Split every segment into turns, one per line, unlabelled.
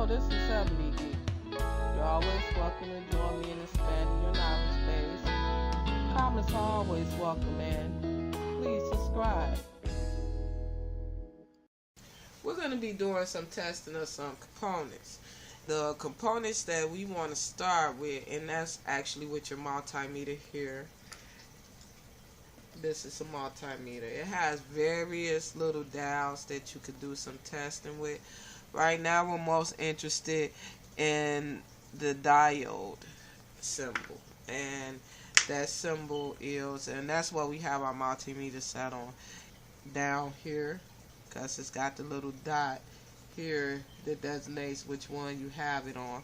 Hello, this is Ebonygeek. You're always welcome to join me in expanding your knowledge base. Comments are always welcome, and please subscribe. We're going to be doing some testing of some components. The components that we want to start with, and that's actually with your multimeter here. This is a multimeter. It has various little dials that you could do some testing with. Right now we're most interested in the diode symbol, and that symbol is, and that's what we have our multimeter set on down here, because it's got the little dot here that designates which one you have it on.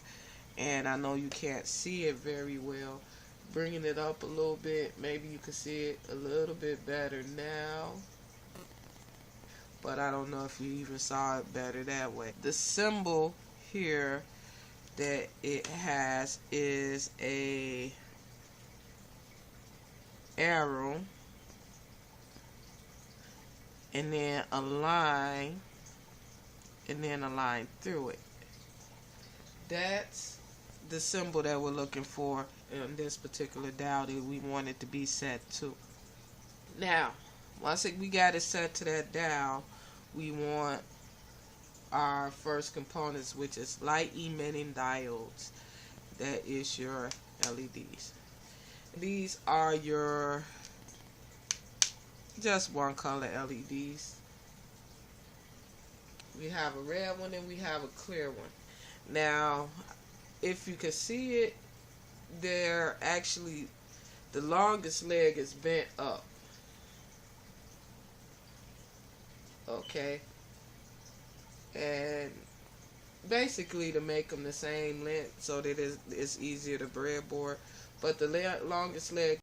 And I know you can't see it very well. Bringing it up a little bit, maybe you can see it a little bit better now, but I don't know if you even saw it better that way. The symbol here that it has is a arrow and then a line and then a line through it. That's the symbol that we're looking for in this particular dial that we want it to be set to. Now, once we got it set to that dial, we want our first components, which is light emitting diodes. That is your LEDs. These are your just one color LEDs. We have a red one and we have a clear one. Now, if you can see it, they're actually, the longest leg is bent up. Okay, and basically to make them the same length so that it's easier to breadboard. But the longest leg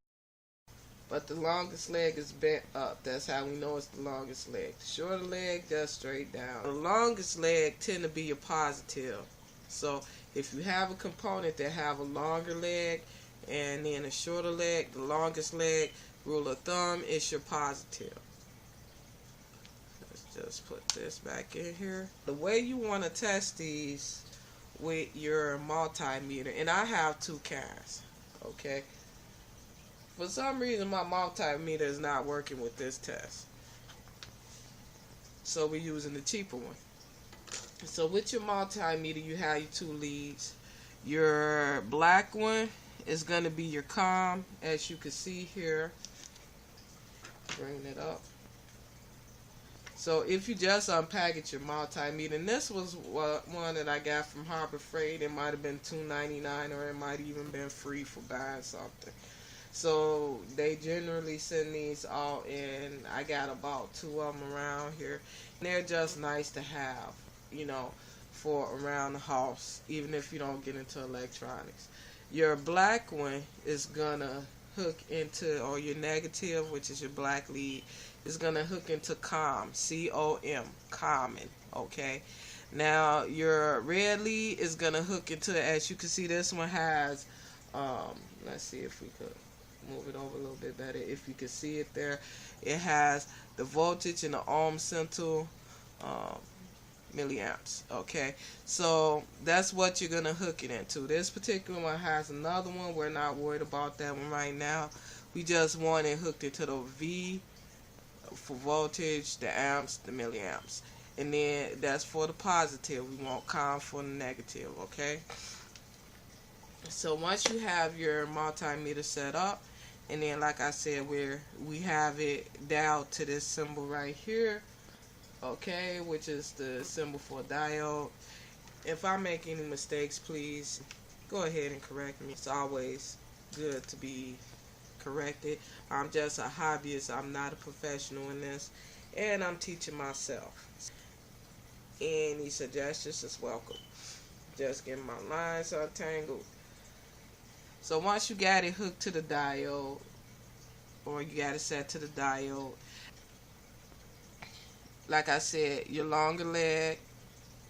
is bent up. That's how we know it's the longest leg. The shorter leg just straight down. The longest leg tend to be your positive. So if you have a component that have a longer leg and then a shorter leg, the longest leg, rule of thumb, is your positive. Just put this back in here. The way you want to test these with your multimeter, and I have two kinds, okay? For some reason my multimeter is not working with this test, so we're using the cheaper one. So with your multimeter, you have your two leads. Your black one is going to be your COM, as you can see here. Bring it up. So if you just unpackage your multimeter, and this was one that I got from Harbor Freight, it might have been $2.99 or it might even been free for buying something. So they generally send these out, and I got about 2 of them around here. And they're just nice to have, you know, for around the house, even if you don't get into electronics. Your black one is gonna hook into, or your negative, which is your black lead, is gonna hook into COM, C-O-M, common, okay? Now your red lead is gonna hook into, as you can see, this one has, let's see if we could move it over a little bit better. If you can see it there, it has the voltage and the ohm center, milliamps, okay? So that's what you're gonna hook it into. This particular one has another one. We're not worried about that one right now. We just want it hooked into the V for voltage, the amps, the milliamps, and then that's for the positive. We want COM for the negative, okay? So once you have your multimeter set up, and then like I said, we have it dialed to this symbol right here, okay, which is the symbol for diode. If I make any mistakes, please go ahead and correct me. It's always good to be corrected. I'm just a hobbyist. I'm not a professional in this, and I'm teaching myself. Any suggestions is welcome. Just getting my lines untangled. So once you got it hooked to the diode, or you got it set to the diode, like I said, your longer leg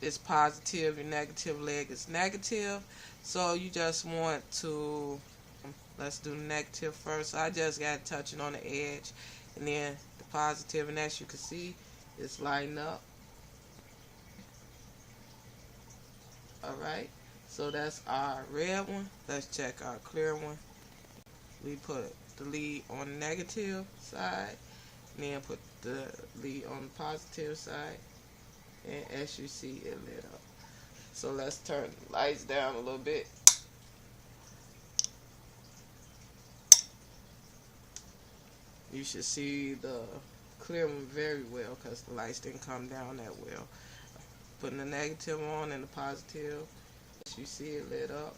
is positive, your negative leg is negative. So you just want to, let's do the negative first. I just got touching on the edge, and then the positive, and as you can see, it's lighting up. Alright, so that's our red one. Let's check our clear one. We put the lead on the negative side, and then put the lead on the positive side, and as you see, it lit up. So let's turn the lights down a little bit. You should see the clear one very well because the lights didn't come down that well. Putting the negative on and the positive, as you see, it lit up.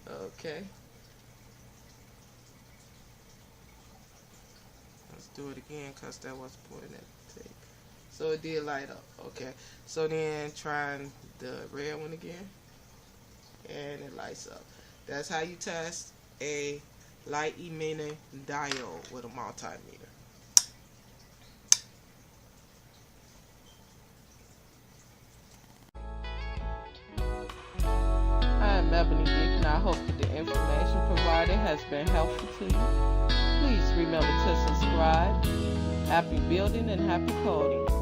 Okay. Let's do it again because that was pointing at the tape. So it did light up. Okay. So then trying the red one again, and it lights up. That's how you test a light emitting diode with a multimeter. I'm Ebonygeek, and I hope that the information provided has been helpful to you. Please remember to subscribe. Happy building and happy coding.